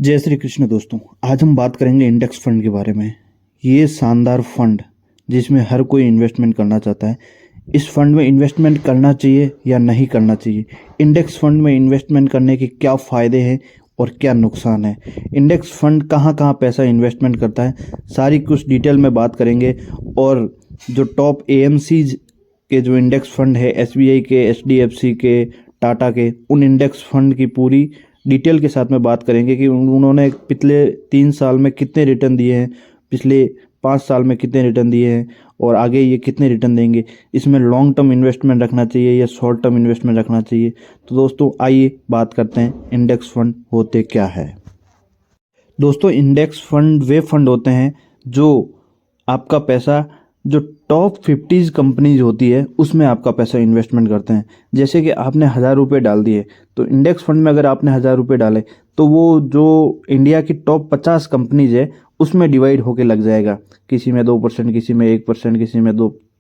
जय श्री कृष्ण दोस्तों। आज हम बात करेंगे इंडेक्स फंड के बारे में। ये शानदार फंड जिसमें हर कोई इन्वेस्टमेंट करना चाहता है। इस फंड में इन्वेस्टमेंट करना चाहिए या नहीं करना चाहिए, इंडेक्स फंड में इन्वेस्टमेंट करने के क्या फ़ायदे हैं और क्या नुकसान है, इंडेक्स फंड कहाँ कहाँ पैसा इन्वेस्टमेंट करता है, सारी कुछ डिटेल में बात करेंगे। और जो टॉप एएमसीज के जो इंडेक्स फंड है, एसबीआई के, एचडीएफसी के, टाटा के, उन इंडेक्स फंड की पूरी डिटेल के साथ में बात करेंगे कि उन्होंने पिछले 3 साल में कितने रिटर्न दिए हैं, पिछले 5 साल में कितने रिटर्न दिए हैं और आगे ये कितने रिटर्न देंगे। इसमें लॉन्ग टर्म इन्वेस्टमेंट रखना चाहिए या शॉर्ट टर्म इन्वेस्टमेंट रखना चाहिए। तो दोस्तों आइए बात करते हैं इंडेक्स फंड होते क्या है। दोस्तों इंडेक्स फंड वे फंड होते हैं जो आपका पैसा जो टॉप 50 कंपनीज होती है उसमें आपका पैसा इन्वेस्टमेंट करते हैं। जैसे कि आपने 1000 रुपये डाल दिए तो इंडेक्स फंड में अगर आपने 1000 रुपये डाले तो वो जो इंडिया की टॉप 50 कंपनीज है उसमें डिवाइड होके लग जाएगा। किसी में 2%, किसी में 1%, किसी में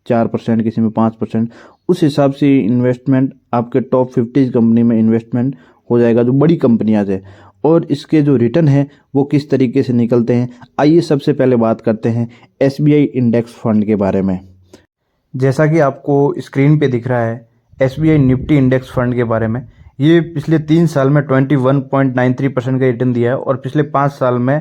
4%, किसी में 5%। उस हिसाब से इन्वेस्टमेंट आपके टॉप 50 कंपनी में इन्वेस्टमेंट हो जाएगा जो बड़ी कंपनियाँ है। और इसके जो रिटर्न है वो किस तरीके से निकलते हैं, आइए सबसे पहले बात करते हैं एसबीआई इंडेक्स फंड के बारे में। जैसा कि आपको स्क्रीन पे दिख रहा है एसबीआई निफ्टी इंडेक्स फंड के बारे में। ये पिछले 3 साल में 21.93% का रिटर्न दिया है और पिछले 5 साल में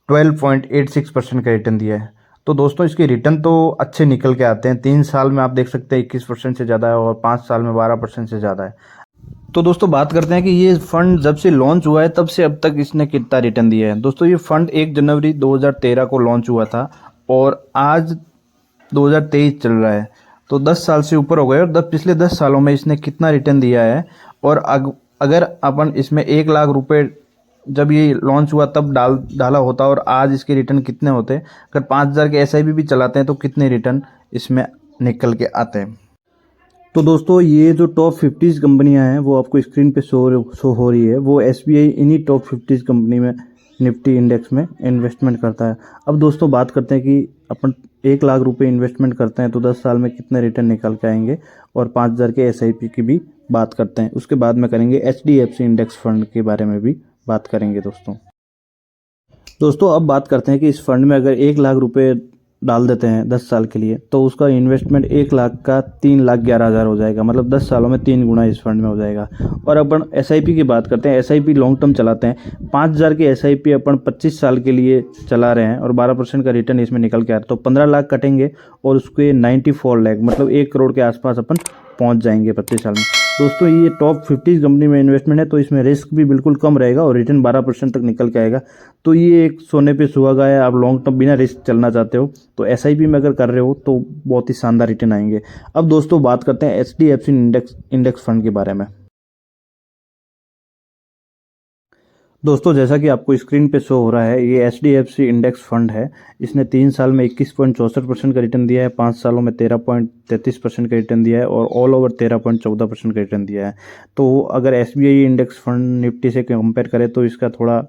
12.86% का रिटर्न दिया है। तो दोस्तों इसके रिटर्न तो अच्छे निकल के आते हैं। 3 साल में आप देख सकते हैं 21% से ज़्यादा है और 5 साल में 12% से ज़्यादा है। तो दोस्तों बात करते हैं कि ये फंड जब से लॉन्च हुआ है तब से अब तक इसने कितना रिटर्न दिया है। दोस्तों ये फंड 1 जनवरी 2013 को लॉन्च हुआ था और आज 2023 चल रहा है, तो 10 साल से ऊपर हो गए। और पिछले 10 सालों में इसने कितना रिटर्न दिया है, और अगर अपन इसमें 1 लाख रुपए जब ये लॉन्च हुआ तब डाला होता और आज इसके रिटर्न कितने होते, अगर 5000 के एसआईपी भी चलाते हैं तो कितने रिटर्न इसमें निकल के आते हैं। तो दोस्तों ये जो टॉप 50 कंपनियां हैं वो आपको स्क्रीन पे शो हो रही है, वो एसबीआई इन्हीं टॉप 50 कंपनी में निफ्टी इंडेक्स में इन्वेस्टमेंट करता है। अब दोस्तों बात करते हैं कि अपन 1 लाख रुपए इन्वेस्टमेंट करते हैं तो 10 साल में कितने रिटर्न निकल के आएंगे, और 5000 के एसआईपी की भी बात करते हैं। उसके बाद में करेंगे एचडीएफसी इंडेक्स फंड के बारे में भी बात करेंगे। दोस्तों अब बात करते हैं कि इस फंड में अगर 1 लाख रुपए डाल देते हैं 10 साल के लिए तो उसका इन्वेस्टमेंट 1 लाख का 3,11,000 हो जाएगा, मतलब 10 सालों में 3 गुना इस फंड में हो जाएगा। और अपन एसआईपी की बात करते हैं, एसआईपी लॉन्ग टर्म चलाते हैं। 5000 की एसआईपी अपन 25 साल के लिए चला रहे हैं और 12% का रिटर्न इसमें निकल के आ रहा है, तो 15 लाख कटेंगे और उसके 94 लाख मतलब 1 करोड़ के आसपास अपन पहुंच जाएंगे 25 साल में। दोस्तों ये टॉप 50 कंपनी में इन्वेस्टमेंट है तो इसमें रिस्क भी बिल्कुल कम रहेगा और रिटर्न 12% तक निकल के आएगा। तो ये एक सोने पे सुहागा है। आप लॉन्ग टर्म बिना रिस्क चलना चाहते हो तो एसआईपी में अगर कर रहे हो तो बहुत ही शानदार रिटर्न आएंगे। अब दोस्तों बात करते हैं एचडीएफसी इंडेक्स फंड के बारे में। दोस्तों जैसा कि आपको स्क्रीन पे शो हो रहा है ये एचडीएफसी इंडेक्स फंड है। इसने 3 साल में 21.64% का रिटर्न दिया है, 5 सालों में 13.33% का रिटर्न दिया है और ऑल ओवर 13.14% का रिटर्न दिया है। तो अगर एसबीआई इंडेक्स फंड निफ्टी से कंपेयर करें तो इसका थोड़ा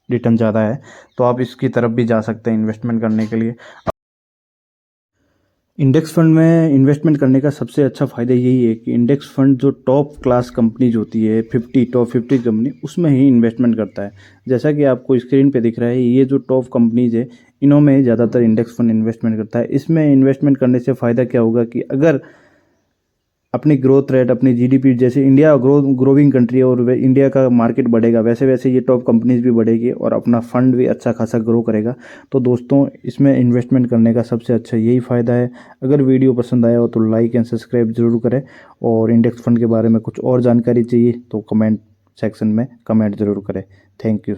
रिटर्न ज़्यादा है, तो आप इसकी तरफ भी जा सकते हैं इन्वेस्टमेंट करने के लिए। इंडेक्स फंड में इन्वेस्टमेंट करने का सबसे अच्छा फ़ायदा यही है कि इंडेक्स फंड जो टॉप क्लास कंपनीज होती है टॉप 50 कंपनी उसमें ही इन्वेस्टमेंट करता है। जैसा कि आपको स्क्रीन पे दिख रहा है ये जो टॉप कंपनीज है इन्हों में ज़्यादातर इंडेक्स फंड इन्वेस्टमेंट करता है। इसमें इन्वेस्टमेंट करने से फ़ायदा क्या होगा कि अगर अपनी ग्रोथ रेट, अपनी जीडीपी, जैसे इंडिया ग्रोविंग कंट्री है और इंडिया का मार्केट बढ़ेगा वैसे वैसे ये टॉप कंपनीज भी बढ़ेगी और अपना फंड भी अच्छा खासा ग्रो करेगा। तो दोस्तों इसमें इन्वेस्टमेंट करने का सबसे अच्छा यही फ़ायदा है। अगर वीडियो पसंद आया हो तो लाइक एंड सब्सक्राइब जरूर करें, और इंडेक्स फंड के बारे में कुछ और जानकारी चाहिए तो कमेंट सेक्शन में कमेंट ज़रूर करें। Thank you.